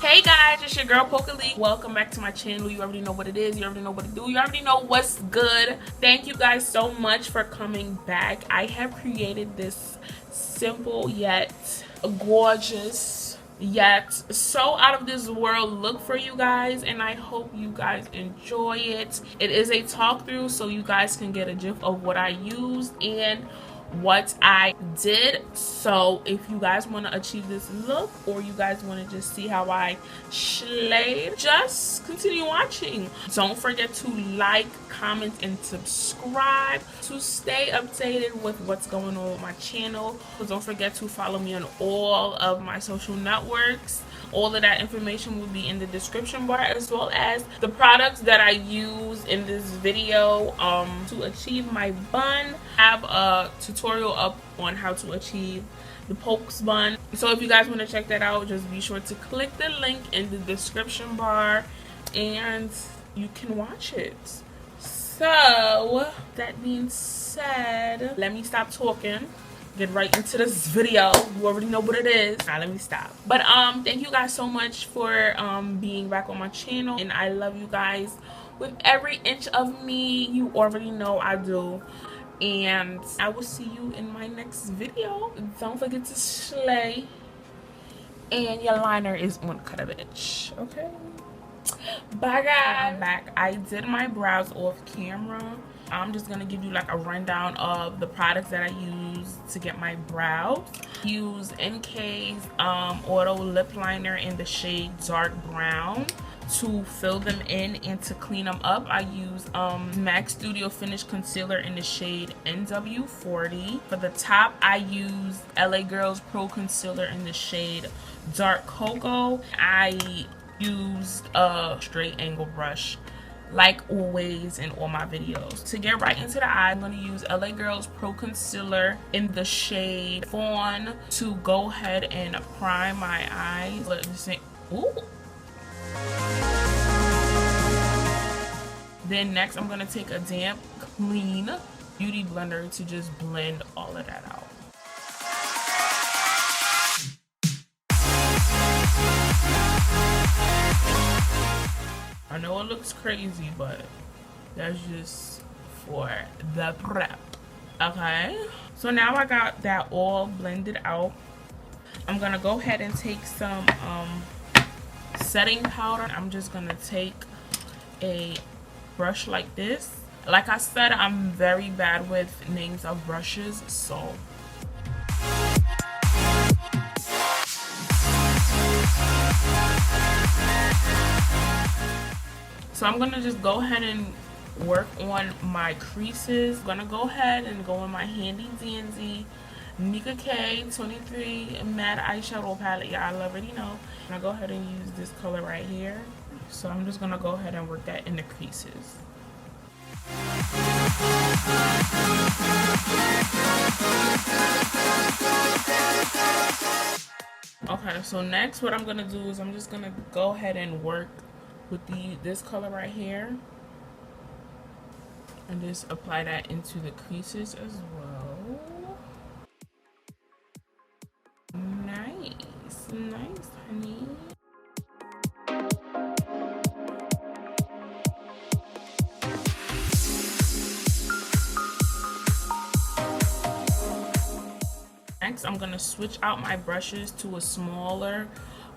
Hey guys, it's your girl POCALEE. Welcome back to my channel. You already know what it is. You already know what to do. You already know what's good. Thank you guys so much for coming back. I have created this simple yet gorgeous yet so out of this world look for you guys, and I hope you guys enjoy it. It is a talk through so you guys can get a gist of what I used and what I did. So if you guys want to achieve this look, or you guys want to just see how I slayed, just continue watching. Don't forget to like, comment, and subscribe to stay updated with what's going on with my channel. Don't forget to follow me on all of my social networks. All of that information will be in the description bar, as well as the products that I use in this video to achieve my bun. I have a tutorial up on how to achieve the pokes bun. So if you guys want to check that out, just be sure to click the link in the description bar and you can watch it. So that being said, let me stop talking, get right into this video. You already know what it is. Now let me stop. But thank you guys so much for being back on my channel, and I love you guys with every inch of me. You already know I do, and I will see you in my next video. Don't forget to slay, and your liner is on cut a bitch. Okay, bye guys. I'm back. I did my brows off camera. I'm just gonna give you like a rundown of the products that I use to get my brows. Use NK's auto lip liner in the shade dark brown to fill them in and to clean them up. I use MAC Studio Finish concealer in the shade NW40. For the top, I use LA Girls Pro concealer in the shade dark cocoa. I used a straight angle brush, like always in all my videos. To get right into the eye, I'm going to use LA Girls Pro Concealer in the shade Fawn to go ahead and prime my eyes. Let me see. Ooh. Then next, I'm going to take a damp, clean beauty blender to just blend all of that out. I know it looks crazy, but that's just for the prep. Okay, so now I got that all blended out. I'm gonna go ahead and take some setting powder. I'm just gonna take a brush like this. Like I said, I'm very bad with names of brushes, so I'm gonna just go ahead and work on my creases. I'm gonna go ahead and go in my handy dandy Nika K 23 matte eyeshadow palette. Y'all already know. I'm gonna go ahead and use this color right here. So I'm just gonna go ahead and work that in the creases. Okay, so next what I'm gonna do is I'm just gonna go ahead and work with this color right here, and just apply that into the creases as well. Nice, nice, honey. Next, I'm gonna switch out my brushes to a smaller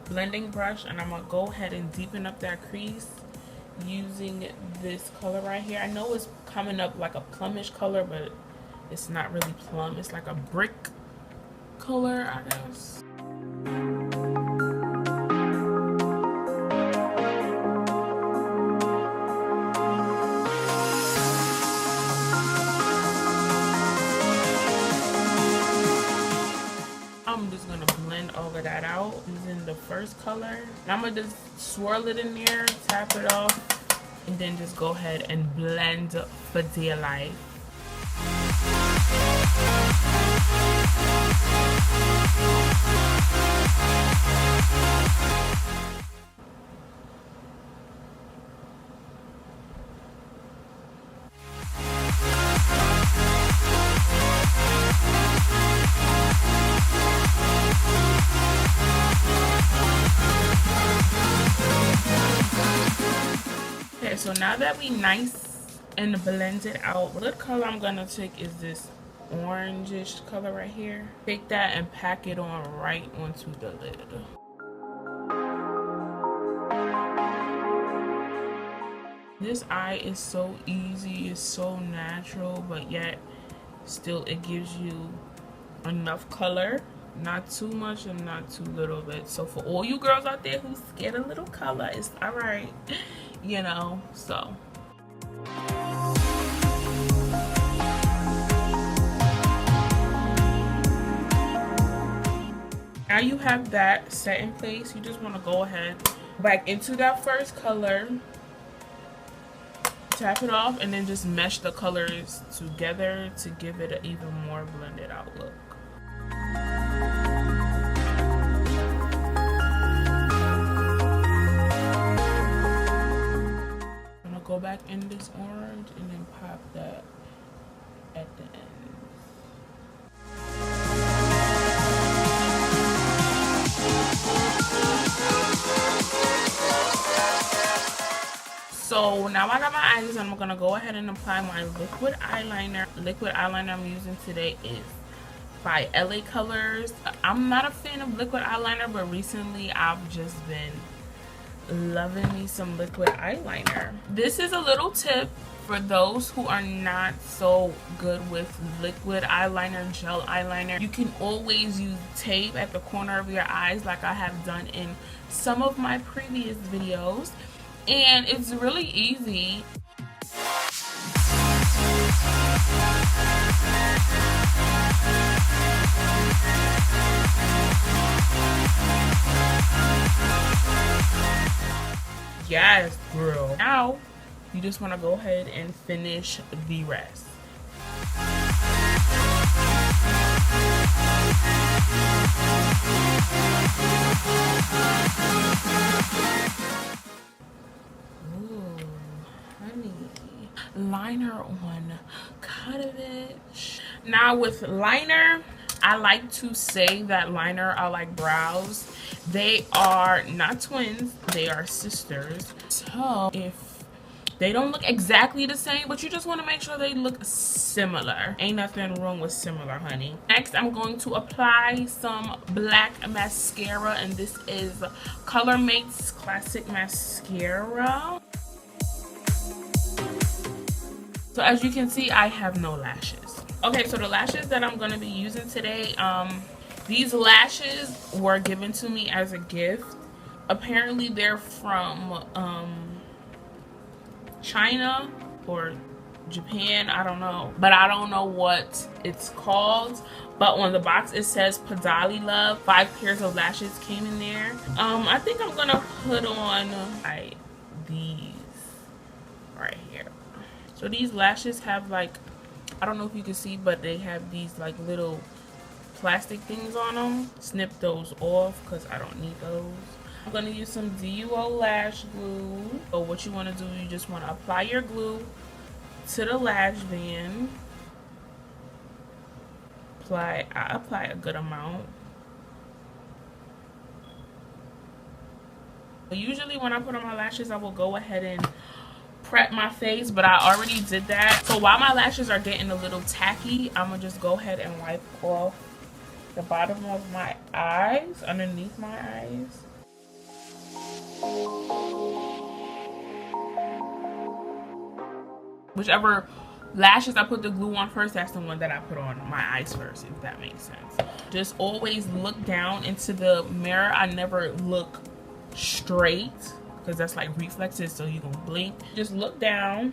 blending brush, and I'm gonna go ahead and deepen up that crease using this color right here. I know it's coming up like a plumish color, but it's not really plum. It's like a brick color, I guess. I'm just gonna blend all of that out using the first color. And I'm gonna just swirl it in there, tap it off, and then just go ahead and blend for dear life. so now that we nice and blended out, what color I'm gonna take is this orangish color right here. Take that and pack it on right onto the lid. This eye is so easy, it's so natural, but yet still it gives you enough color, not too much and not too little bit. So for all you girls out there who's scared a little color, it's all right, you know. So now you have that set in place. You just want to go ahead back into that first color, tap it off, and then just mesh the colors together to give it an even more blended out look. I'm gonna go back in this orange and then pop that at the end. So now I got my eyes on, I'm gonna go ahead and apply my liquid eyeliner. Liquid eyeliner I'm using today is by LA Colors. I'm not a fan of liquid eyeliner, but recently I've just been loving me some liquid eyeliner. This is a little tip for those who are not so good with liquid eyeliner, gel eyeliner. You can always use tape at the corner of your eyes like I have done in some of my previous videos. And it's really easy. Yes, girl. Now, you just want to go ahead and finish the rest. Liner on, cut of it. Now with liner, I like to say that liner are like brows. They are not twins, they are sisters. So if they don't look exactly the same, but you just want to make sure they look similar. Ain't nothing wrong with similar, honey. Next, I'm going to apply some black mascara, and this is Color Mates Classic Mascara. So as you can see, I have no lashes. Okay, so the lashes that I'm going to be using today, these lashes were given to me as a gift. Apparently they're from China or Japan, I don't know, but I don't know what it's called. But on the box it says POCALEE Love. 5 pairs of lashes came in there. I think I'm gonna put on these right here. So these lashes have like, I don't know if you can see, but they have these like little plastic things on them. Snip those off because I don't need those. I'm going to use some DUO lash glue. So what you want to do, you just want to apply your glue to the lash band. I apply a good amount. Usually when I put on my lashes, I will go ahead and prep my face, but I already did that. So while my lashes are getting a little tacky, I'm gonna just go ahead and wipe off the bottom of my eyes, underneath my eyes. Whichever lashes I put the glue on first, that's the one that I put on my eyes first, if that makes sense. Just always look down into the mirror. I never look straight because that's like reflexes, so you're gonna blink. Just look down.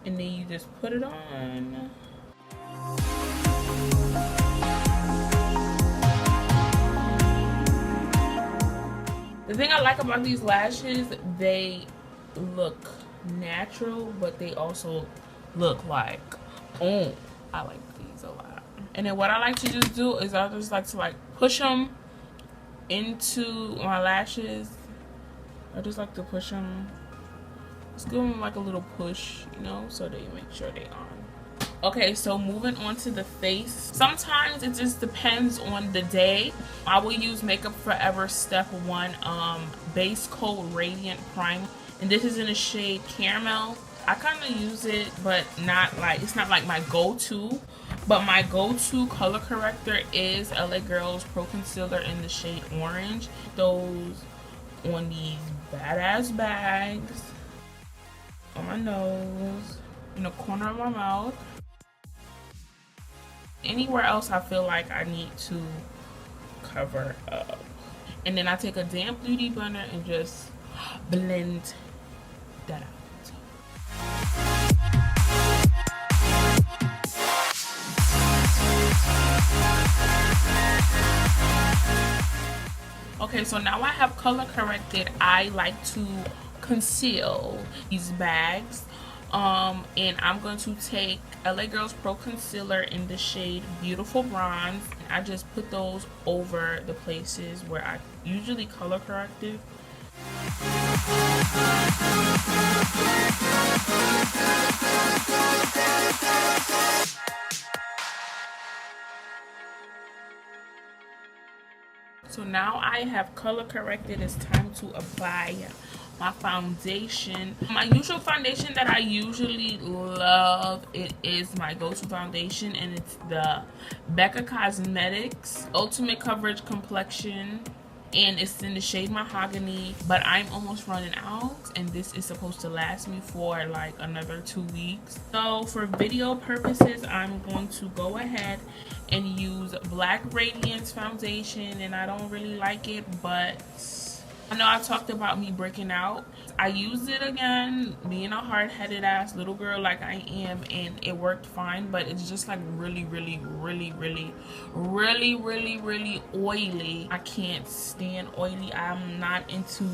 And then you just put it on. The thing I like about these lashes, they look natural, but they also look like, oh, I like these a lot. And then what I like to just do is I just like to like push them into my lashes. I just like to push them. Just give them like a little push, you know, so they make sure they on. Okay, so moving on to the face. Sometimes it just depends on the day. I will use Makeup Forever Step 1 Base Coat Radiant Primer. And this is in the shade Caramel. I kind of use it, but not like, it's not like my go-to. But my go-to color corrector is LA Girls Pro Concealer in the shade Orange. Those on these badass bags. On my nose. In the corner of my mouth. Anywhere else I feel like I need to cover up. And then I take a damp beauty blender and just blend that out. Okay, so now I have color corrected. I like to conceal these bags. And I'm going to take LA Girls Pro Concealer in the shade Beautiful Bronze. I just put those over the places where I usually color corrected. So now I have color corrected. It's time to apply my foundation. My usual foundation that I usually love, it is my go-to foundation, and it's the Becca Cosmetics Ultimate Coverage Complexion, and it's in the shade Mahogany. But I'm almost running out, and this is supposed to last me for like another 2 weeks. So for video purposes, I'm going to go ahead and use Black Radiance foundation, and I don't really like it, but I know I talked about me breaking out. I used it again, being a hard-headed ass little girl like I am, and it worked fine, but it's just like really oily. I can't stand oily. I'm not into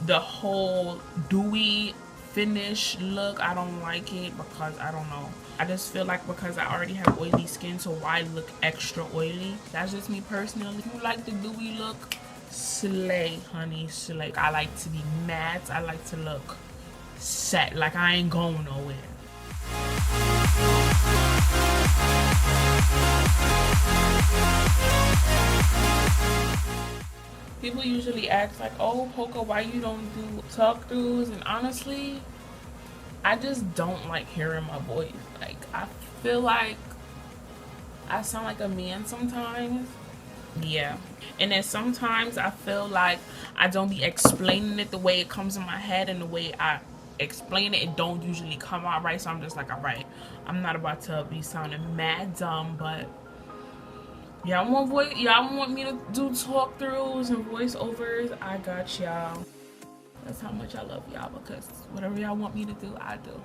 the whole dewy finish look. I don't like it because I don't know. I just feel like because I already have oily skin, so why look extra oily? That's just me personally. If you like the dewy look, slay, honey, slay. I like to be matte. I like to look set, like I ain't going nowhere. People usually ask like, oh, Poca, why you don't do talk throughs? And honestly, I just don't like hearing my voice. Like, I feel like I sound like a man sometimes. Yeah. And then sometimes I feel like I don't be explaining it the way it comes in my head, and the way I explain it, it don't usually come out right. So I'm just like, all right, I'm not about to be sounding mad dumb, but y'all want me to do talk throughs and voiceovers, I got y'all. That's how much I love y'all, because whatever y'all want me to do, I do.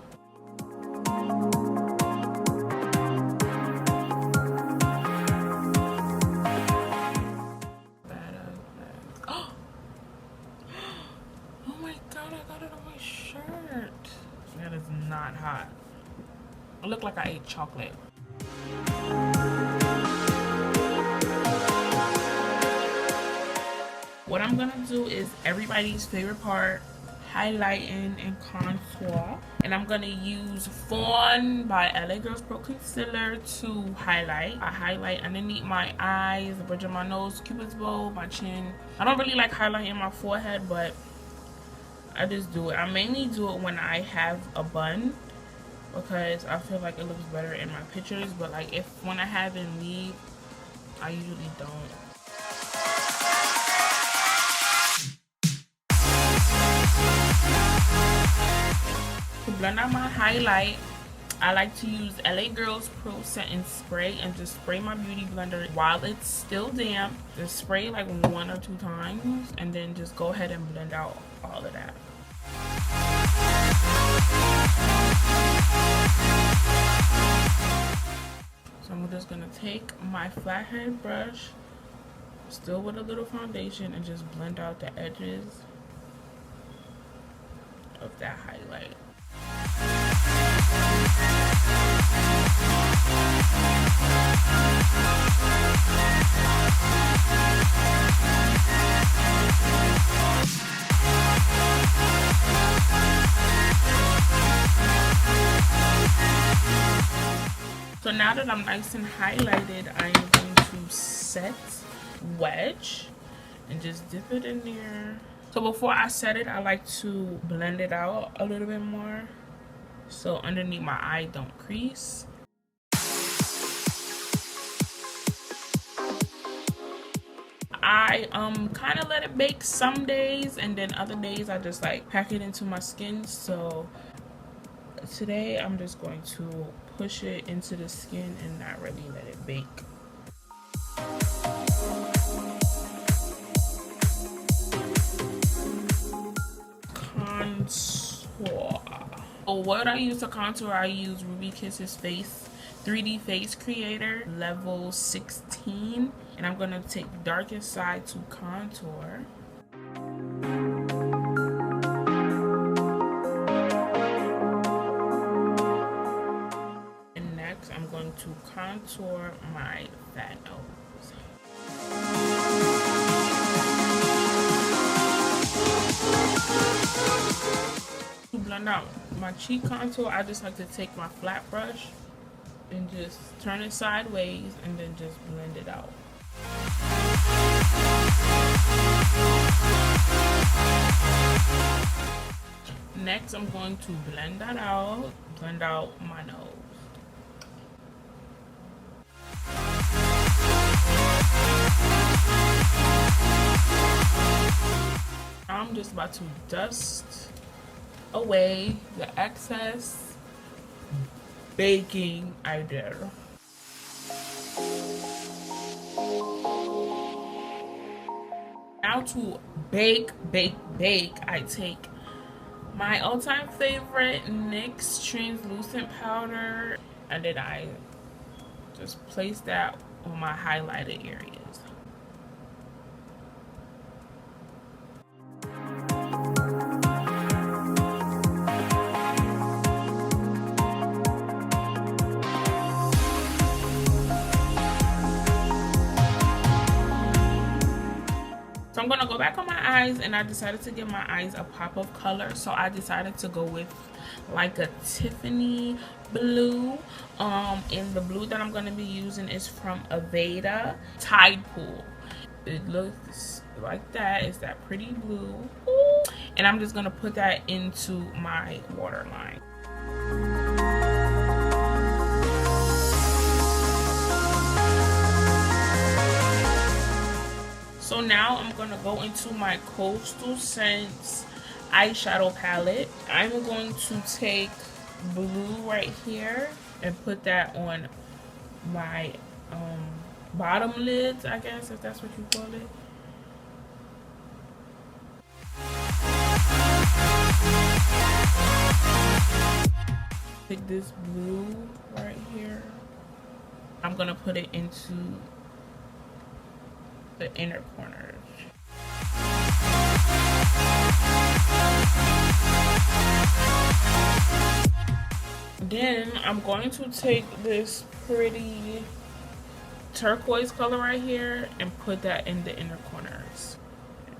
Oh my god, I got it on my shirt. That is not hot. I look like I ate chocolate. What I'm gonna do is everybody's favorite part, highlighting and contour. And I'm gonna use Fawn by LA Girls Pro Concealer to highlight. I highlight underneath my eyes, the bridge of my nose, cupid's bow, my chin. I don't really like highlighting my forehead, but I just do it. I mainly do it when I have a bun, because I feel like it looks better in my pictures. But like when I have in weave, I usually don't. To blend out my highlight, I like to use LA Girls Pro Setting Spray and just spray my beauty blender while it's still damp. Just spray like 1 or 2 times, and then just go ahead and blend out all of that. So I'm just gonna take my flathead brush, still with a little foundation, and just blend out the edges of that highlight. So now that I'm nice and highlighted, I am going to set wedge and just dip it in there. So before I set it, I like to blend it out a little bit more so underneath my eye don't crease. I kind of let it bake some days, and then other days I just like pack it into my skin. So today I'm just going to push it into the skin and not really let it bake. Contour. Oh, what I use to contour, I use Ruby Kiss's face 3D face creator level 16, and I'm gonna take the darkest side to contour. And next I'm going to contour my fat nose. To blend out my cheek contour, I just like to take my flat brush and just turn it sideways and then just blend it out. Next, I'm going to blend that out, blend out my nose. I'm just about to dust away the excess baking I did. Now to bake, I take my all-time favorite NYX translucent powder, and then I just place that on my highlighted areas. So I'm gonna go back on my eyes, and I decided to give my eyes a pop of color. So I decided to go with like a Tiffany blue. And the blue that I'm gonna be using is from Aveda Tide Pool. It looks like that. It's that pretty blue. And I'm just gonna put that into my waterline. So now I'm gonna go into my Coastal Scents eyeshadow palette. I'm going to take blue right here and put that on my bottom lids, I guess, if that's what you call it. Take this blue right here. I'm gonna put it into the inner corners. Then I'm going to take this pretty turquoise color right here and put that in the inner corners.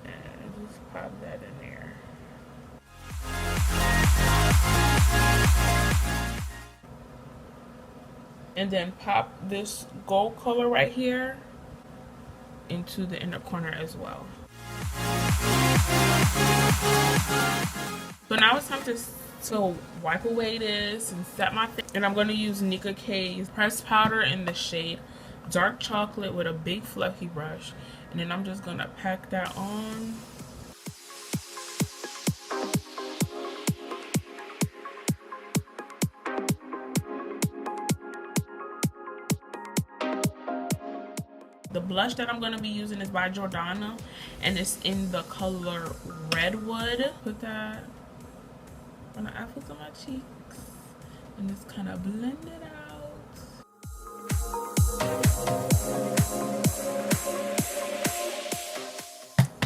And just pop that in there. And then pop this gold color right here into the inner corner as well. So now it's time to wipe away this and set my face. And I'm going to use Nika K's pressed powder in the shade Dark Chocolate with a big fluffy brush. And then I'm just going to pack that on. The blush that I'm going to be using is by Jordana, and it's in the color Redwood. Put that on the apples of my cheeks and just kind of blend it out.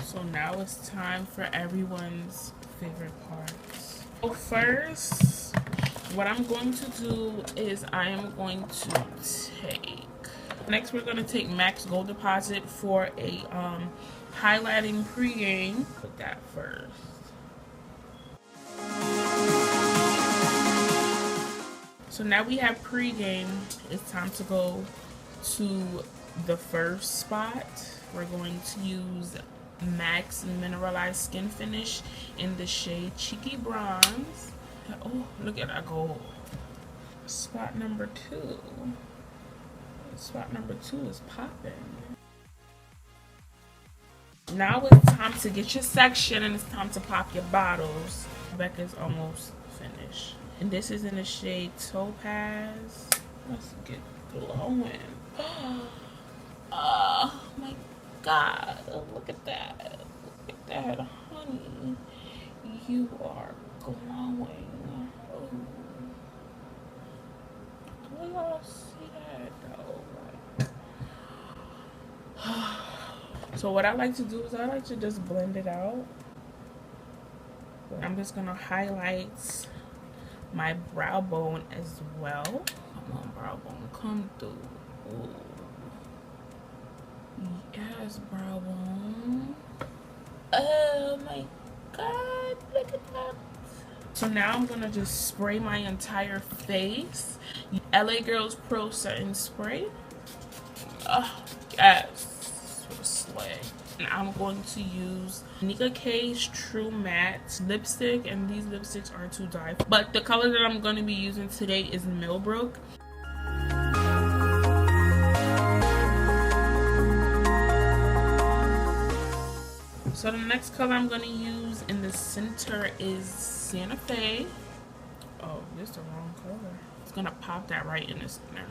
So now it's time for everyone's favorite parts. So first, what I'm going to do is I am going to take... Next, we're going to take MAC's Gold Deposit for a highlighting pre-game. Put that first. So now we have pregame. It's time to go to the first spot. We're going to use Max Mineralized Skin Finish in the shade Cheeky Bronze. Oh, look at that gold. Spot number 2. Spot number 2 is popping. Now it's time to get your section and it's time to pop your bottles. Becca's almost finished. And this is in the shade Topaz. Let's get glowing. Oh my god. Look at that. Look at that, honey. You are glowing. Oh. Do y'all see that though? Like, so what I like to do is I like to just blend it out. I'm just gonna highlight my brow bone as well. Come on, brow bone, come through. Ooh. Yes, brow bone. Oh my god, look at that. So now I'm gonna just spray my entire face. LA Girls Pro Setting Spray. Yes, for the slay. And I'm going to use Nika K's True Matte lipstick, and these lipsticks are to die for. But the color that I'm going to be using today is Millbrook. So the next color I'm going to use in the center is Santa Fe. Oh, this is the wrong color. It's going to pop that right in the center.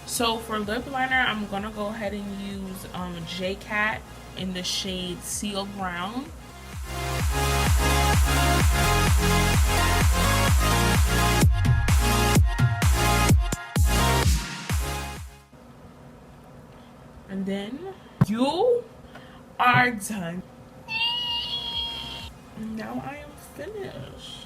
So for lip liner, I'm gonna go ahead and use J-Cat in the shade Seal Brown. And then you are done. Now I am finished.